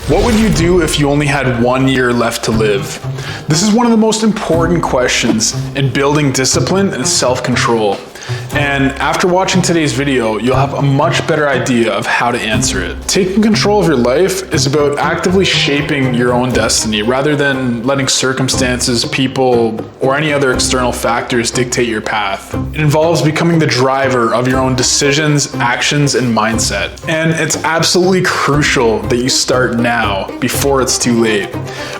What would you do if you only had 1 year left to live? This is one of the most important questions in building discipline and self-control. And after watching today's video, you'll have a much better idea of how to answer it. Taking control of your life is about actively shaping your own destiny rather than letting circumstances, people, or any other external factors dictate your path. It involves becoming the driver of your own decisions, actions, and mindset. And it's absolutely crucial that you start now before it's too late.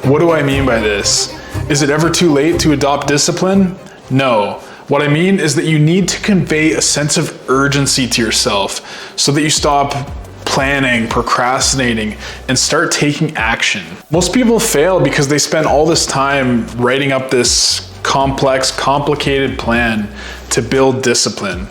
What do I mean by this? Is it ever too late to adopt discipline? No. What I mean is that you need to convey a sense of urgency to yourself so that you stop planning, procrastinating, and start taking action. Most people fail because they spend all this time writing up this complex, complicated plan to build discipline.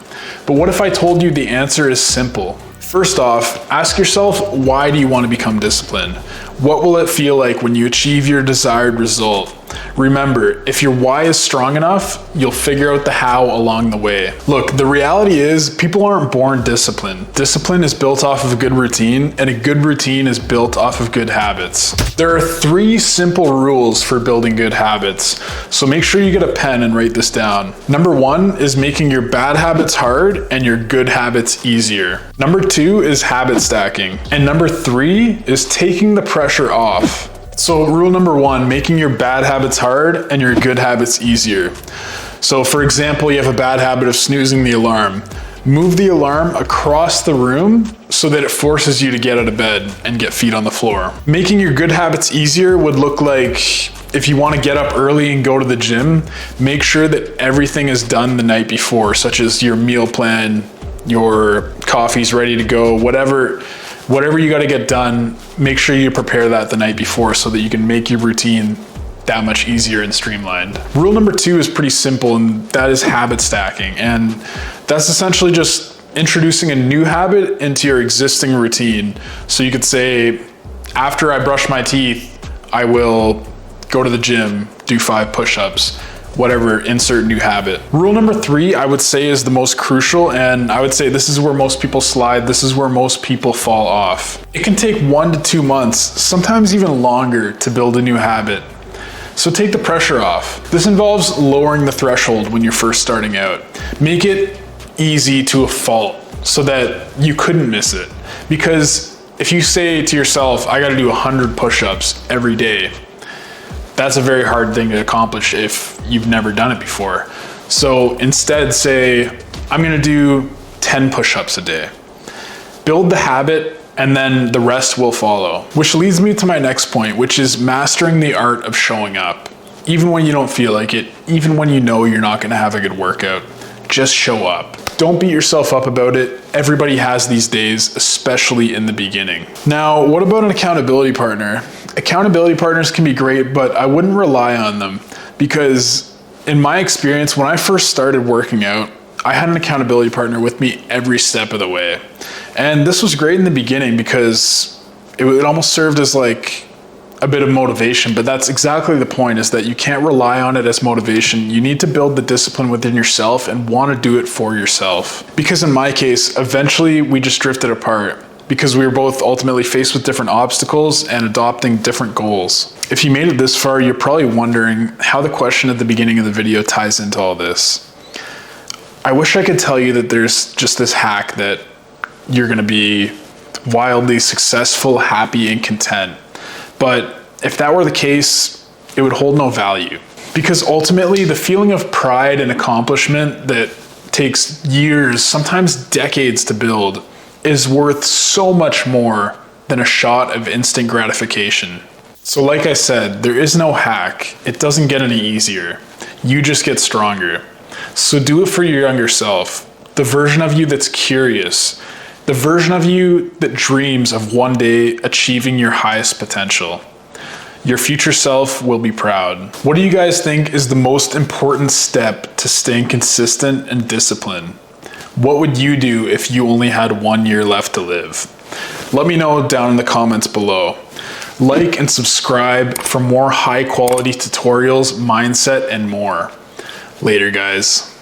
But what if I told you the answer is simple? First off, ask yourself, why do you want to become disciplined? What will it feel like when you achieve your desired result? Remember, if your why is strong enough, you'll figure out the how along the way. Look, the reality is people aren't born disciplined. Discipline is built off of a good routine, and a good routine is built off of good habits. There are 3 simple rules for building good habits, so make sure you get a pen and write this down. Number 1 is making your bad habits hard and your good habits easier. Number 2 is habit stacking. And number 3 is taking the pressure off. So rule number 1, making your bad habits hard and your good habits easier. So for example, you have a bad habit of snoozing the alarm. Move the alarm across the room so that it forces you to get out of bed and get feet on the floor. Making your good habits easier would look like, if you want to get up early and go to the gym, make sure that everything is done the night before, such as your meal plan, your coffee's ready to go, whatever you got to get done, make sure you prepare that the night before so that you can make your routine that much easier and streamlined. Rule number 2 is pretty simple, and that is habit stacking. And that's essentially just introducing a new habit into your existing routine. So you could say, after I brush my teeth, I will go to the gym, do 5 push-ups, whatever, insert new habit. Rule number 3, I would say, is the most crucial, and I would say this is where most people slide. This is where most people fall off. It can take 1 to 2 months, sometimes even longer, to build a new habit. So take the pressure off. This involves lowering the threshold when you're first starting out. Make it easy to a fault so that you couldn't miss it. Because if you say to yourself, I gotta do 100 push-ups every day, that's a very hard thing to accomplish if you've never done it before. So instead say, I'm gonna do 10 push-ups a day. Build the habit, and then the rest will follow. Which leads me to my next point, which is mastering the art of showing up. Even when you don't feel like it, even when you know you're not gonna have a good workout, just show up. Don't beat yourself up about it. Everybody has these days, especially in the beginning. Now, what about an accountability partner? Accountability partners can be great, but I wouldn't rely on them because in my experience, when I first started working out, I had an accountability partner with me every step of the way. And this was great in the beginning because it almost served as like a bit of motivation, but that's exactly the point, is that you can't rely on it as motivation. You need to build the discipline within yourself and want to do it for yourself. Because in my case, eventually we just drifted apart because we were both ultimately faced with different obstacles and adopting different goals. If you made it this far, you're probably wondering how the question at the beginning of the video ties into all this. I wish I could tell you that there's just this hack that you're going to be wildly successful, happy, and content. But if that were the case, it would hold no value. Because ultimately, the feeling of pride and accomplishment that takes years, sometimes decades to build, is worth so much more than a shot of instant gratification. So like I said, there is no hack. It doesn't get any easier. You just get stronger. So do it for your younger self, the version of you that's curious, the version of you that dreams of one day achieving your highest potential. Your future self will be proud. What do you guys think is the most important step to staying consistent and disciplined? What would you do if you only had 1 year left to live? Let me know down in the comments below. Like and subscribe for more high quality tutorials, mindset, and more. Later, guys.